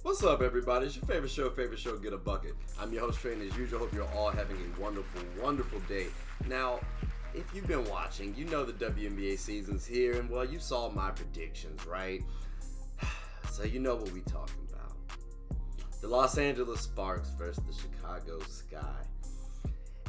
What's up, everybody? It's your favorite show, Get a Bucket. I'm your host, Trey, and as usual, hope you're all having a wonderful, wonderful day. Now, if you've been watching, you know the WNBA season's here, and well, you saw my predictions, right? So you know what we talking about. The Los Angeles Sparks versus the Chicago Sky.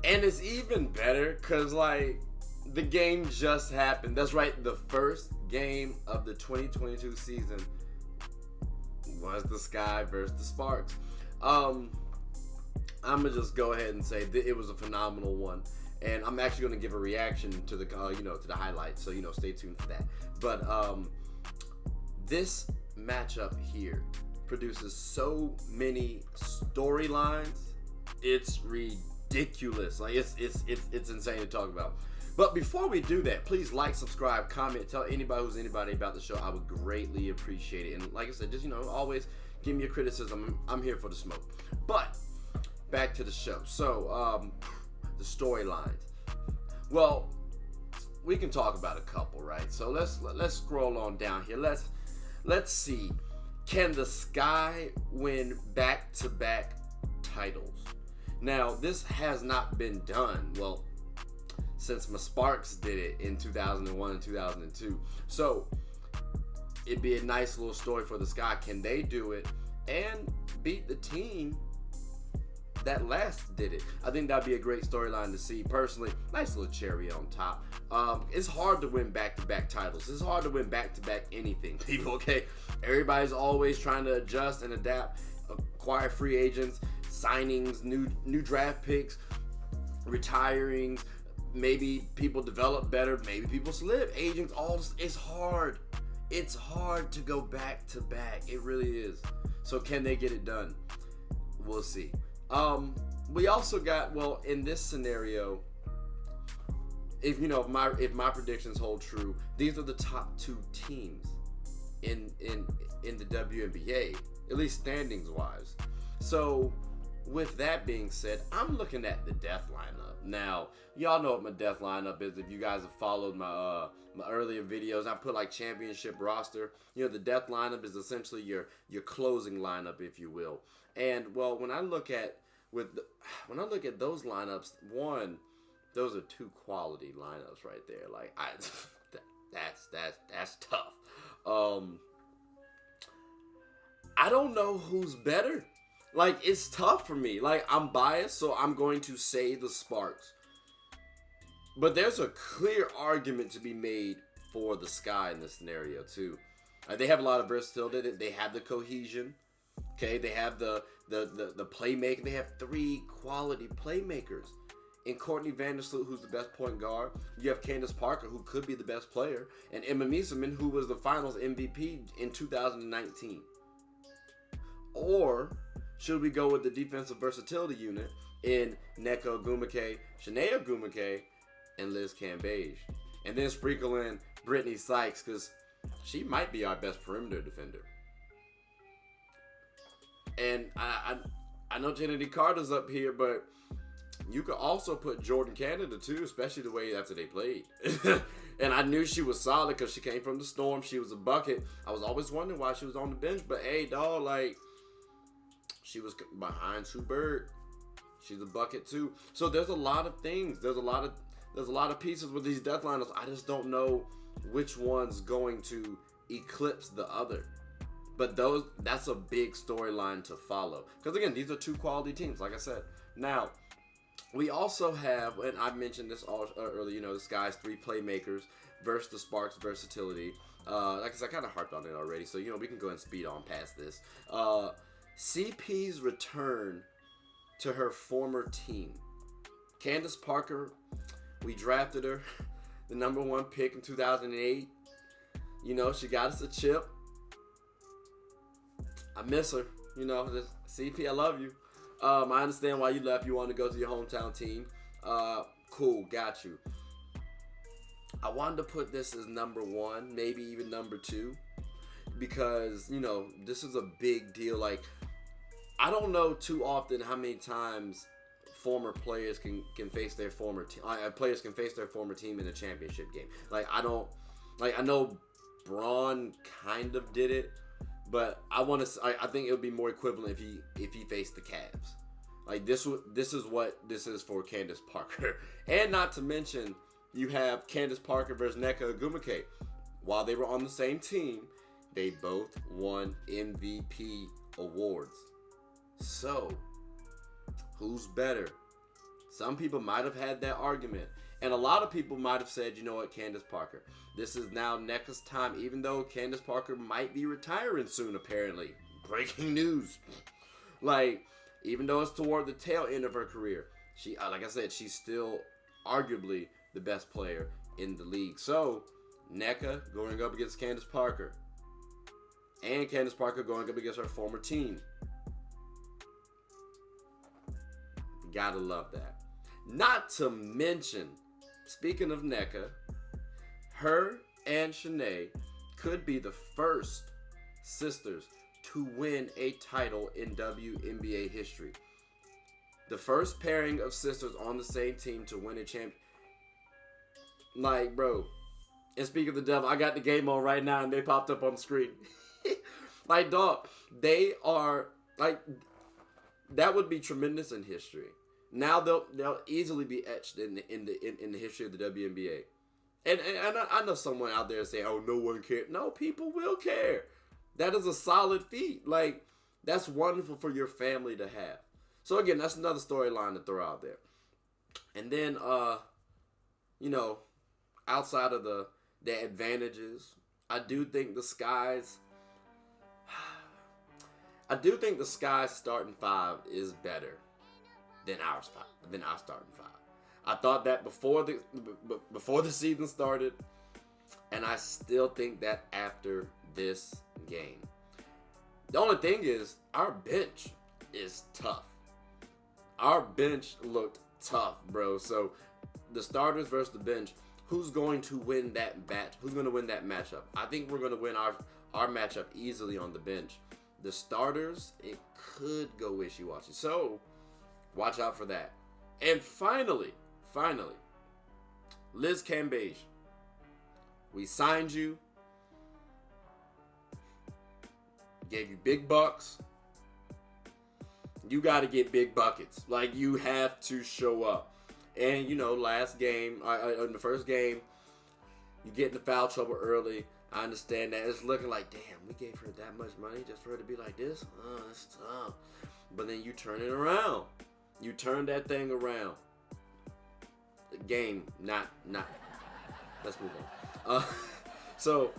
And it's even better because, the game just happened. That's right, the first game of the 2022 season was the Sky versus the Sparks. I'm gonna just go ahead and say that it was a phenomenal one, and I'm actually gonna give a reaction to the to the highlights. So stay tuned for that. But this matchup here produces so many storylines. It's ridiculous. It's insane to talk about. But before we do that, please like, subscribe, comment, tell anybody about the show. I would greatly appreciate it. And like I said, just, always give me a criticism. I'm here for the smoke. But back to the show. So, the storylines. Well, we can talk about a couple, right? So let's scroll on down here. Let's see. Can the Sky win back-to-back titles? Now, this has not been done. Well, since my Sparks did it in 2001 and 2002. So it'd be a nice little story for the Sky. Can they do it and beat the team that last did it? I think that'd be a great storyline to see. Personally, nice little cherry on top. It's hard to win back-to-back titles. It's hard to win back-to-back anything, people, okay? Everybody's always trying to adjust and adapt, acquire free agents, signings, new draft picks, retiring. Maybe people develop better. Maybe people slip. Agents, it's hard. It's hard to go back to back. It really is. So can they get it done? We'll see. We also got, in this scenario, if my predictions hold true, these are the top two teams in the WNBA, at least standings wise. So with that being said, I'm looking at the death lineup. Now, y'all know what my death lineup is. If you guys have followed my earlier videos, I put championship roster. The death lineup is essentially your closing lineup, if you will. And when I look at those lineups, those are two quality lineups right there. That's tough. I don't know who's better. It's tough for me. I'm biased, so I'm going to say the Sparks. But there's a clear argument to be made for the Sky in this scenario, too. They have a lot of versatility. They have the cohesion. Okay, they have the playmaking. They have three quality playmakers. In Courtney Vandersloot, who's the best point guard. You have Candace Parker, who could be the best player. And Emma Meeseman, who was the finals MVP in 2019. Or should we go with the defensive versatility unit in Nneka Ogwumike, Shanae Ogwumike, and Liz Cambage? And then sprinkle in Brittany Sykes, because she might be our best perimeter defender. And I know Kennedy Carter's up here, but you could also put Jordan Canada, too, especially the way after they played. And I knew she was solid because she came from the Storm. She was a bucket. I was always wondering why she was on the bench, but hey, dog, she was behind Sue Bird. She's a bucket too. So there's a lot of things. There's a lot of pieces with these death lineups. I just don't know which one's going to eclipse the other. But that's a big storyline to follow. Because again, these are two quality teams, like I said. Now, we also have, and I mentioned this earlier, the Sky's three playmakers versus the Sparks versatility. Like I said, I kind of harped on it already. So, we can go and speed on past this. CP's return to her former team. Candace Parker, we drafted her, the number one pick in 2008. She got us a chip. I miss her. CP, I love you. I understand why you left. You want to go to your hometown team. Cool, got you. I wanted to put this as number one, maybe even number two. Because, this is a big deal. I don't know too often how many times former players can face their former team. Players can face their former team in a championship game. I know Braun kind of did it, But I think it would be more equivalent if he faced the Cavs. Like this is what this is for Candace Parker. And not to mention, you have Candace Parker versus Nneka Ogwumike. While they were on the same team, they both won MVP awards. So, who's better? Some people might have had that argument. And a lot of people might have said, you know what, Candace Parker. This is now Nneka's time, even though Candace Parker might be retiring soon, apparently. Breaking news. Like, even though it's toward the tail end of her career, she, like I said, she's still arguably the best player in the league. So, Nneka going up against Candace Parker. And Candace Parker going up against her former team. Gotta love that. Not to mention, speaking of Nneka, her and Shanae could be the first sisters to win a title in WNBA history. The first pairing of sisters on the same team to win a champion. Like, bro. And speaking of the devil, I got the game on right now and they popped up on the screen. Like, dog, they are, like, that would be tremendous in history. Now they'll easily be etched in the history of the WNBA. And I know someone out there saying, oh, no one cares. No, people will care. That is a solid feat. Like, that's wonderful for your family to have. So, again, that's another storyline to throw out there. And then, you know, outside of the advantages, I do think the Sky's starting five is better than our starting five. I thought that before the season started, and I still think that after this game. The only thing is, our bench is tough. Our bench looked tough, bro. So the starters versus the bench, who's going to win that match? Who's going to win that matchup? I think we're going to win our matchup easily on the bench. The starters, it could go wishy-washy. So watch out for that. And finally, Liz Cambage, we signed you, gave you big bucks. You got to get big buckets. Like, you have to show up. And, you know, last game, in the first game, you get into foul trouble early. I understand that. It's looking like, damn, we gave her that much money just for her to be like this? Oh, that's tough. But then you turn it around. You turn that thing around. The game, not. Let's move on. So,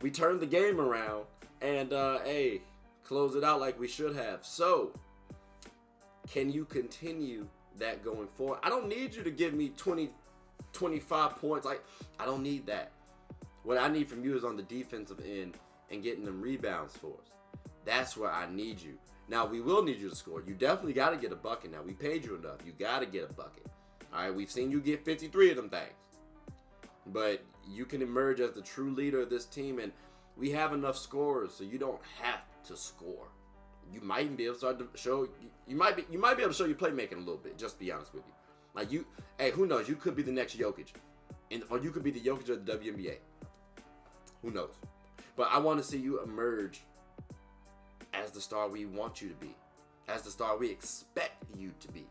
we turned the game around. And, hey, close it out like we should have. So, can you continue that going forward? I don't need you to give me 20, 25 points. Like, I don't need that. What I need from you is on the defensive end and getting them rebounds for us. That's where I need you. Now, we will need you to score. You definitely got to get a bucket now. We paid you enough. You got to get a bucket. All right, we've seen you get 53 of them things. But you can emerge as the true leader of this team, and we have enough scorers, so you don't have to score. You might be able to start to show. You might be able to show your playmaking a little bit. Just to be honest with you, like hey, who knows? You could be the next Jokic, or you could be the Jokic of the WNBA. Who knows? But I want to see you emerge as the star we want you to be, as the star we expect you to be.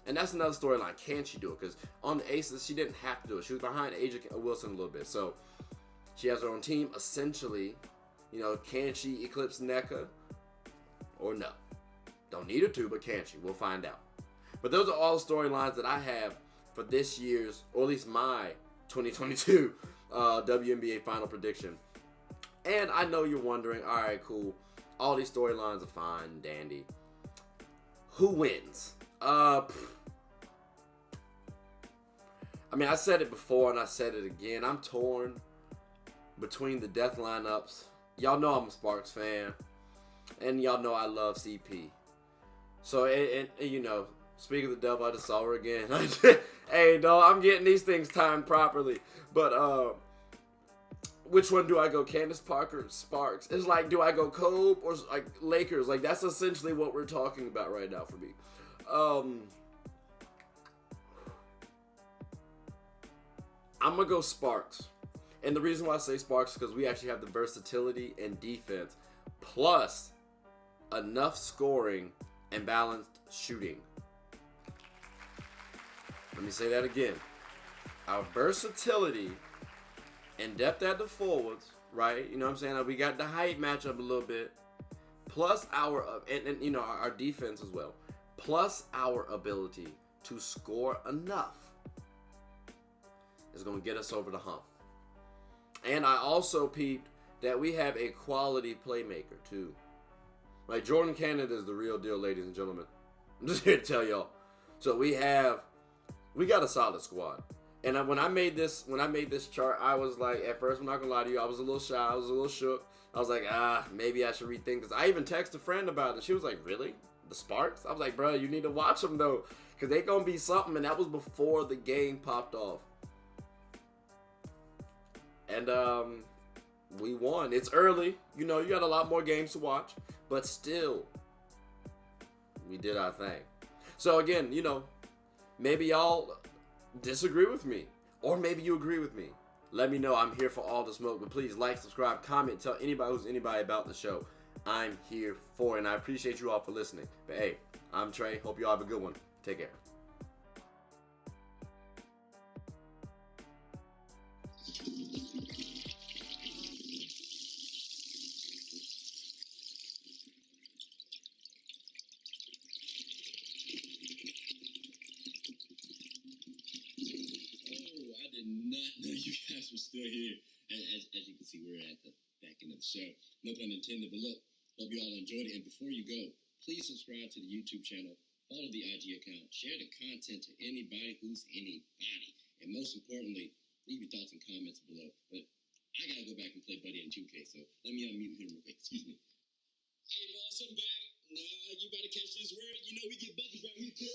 And that's another storyline. Can she do it? Because on the Aces, she didn't have to do it. She was behind Aja Wilson a little bit, so she has her own team. Essentially, you know, can she eclipse Nneka? Or no. Don't need her to, but can she? We'll find out. But those are all the storylines that I have for this year's, or at least my 2022 WNBA final prediction. And I know you're wondering, all right, cool. All these storylines are fine and dandy. Who wins? I mean, I said it before and I said it again. I'm torn between the death lineups. Y'all know I'm a Sparks fan. And y'all know I love CP. So, and you know, speaking of the devil, I just saw her again. Hey, dog, I'm getting these things timed properly. But, which one do I go? Candace Parker, Sparks? It's like, do I go Kobe or like Lakers? Like, that's essentially what we're talking about right now for me. I'm going to go Sparks. And the reason why I say Sparks is because we actually have the versatility and defense plus enough scoring and balanced shooting. Let me say that again. Our versatility and depth at the forwards, right? You know what I'm saying? We got the height matchup a little bit. Plus our, and you know, our defense as well. Plus our ability to score enough is going to get us over the hump. And I also peeped that we have a quality playmaker too. Like Jordan Canada is the real deal, ladies and gentlemen. I'm just here to tell y'all. So we got a solid squad. And when I made this chart, I was like, at first, I'm not gonna lie to you, I was a little shy, I was a little shook. I was like, maybe I should rethink this. I even texted a friend about it. She was like, really? The Sparks? I was like, bro, you need to watch them though, because they gonna be something. And that was before the game popped off. And we won. It's early, you know, you got a lot more games to watch, but still, we did our thing. So again, you know, maybe y'all disagree with me, or maybe you agree with me. Let me know. I'm here for all the smoke. But please like, subscribe, comment, tell anybody who's anybody about the show. I'm here for it, and I appreciate you all for listening. But hey, I'm Trey. Hope you all have a good one. Take care. Not know you guys were still here. As you can see, we're at the back end of the show. No pun intended, but look, hope you all enjoyed it. And before you go, please subscribe to the YouTube channel, follow the IG account, share the content to anybody who's anybody. And most importantly, leave your thoughts and comments below. But I gotta go back and play Buddy in 2K, so let me unmute him real quick. Excuse me. Hey, boss, I'm back. Nah, you better catch this word. You know we get buckets right here, kid.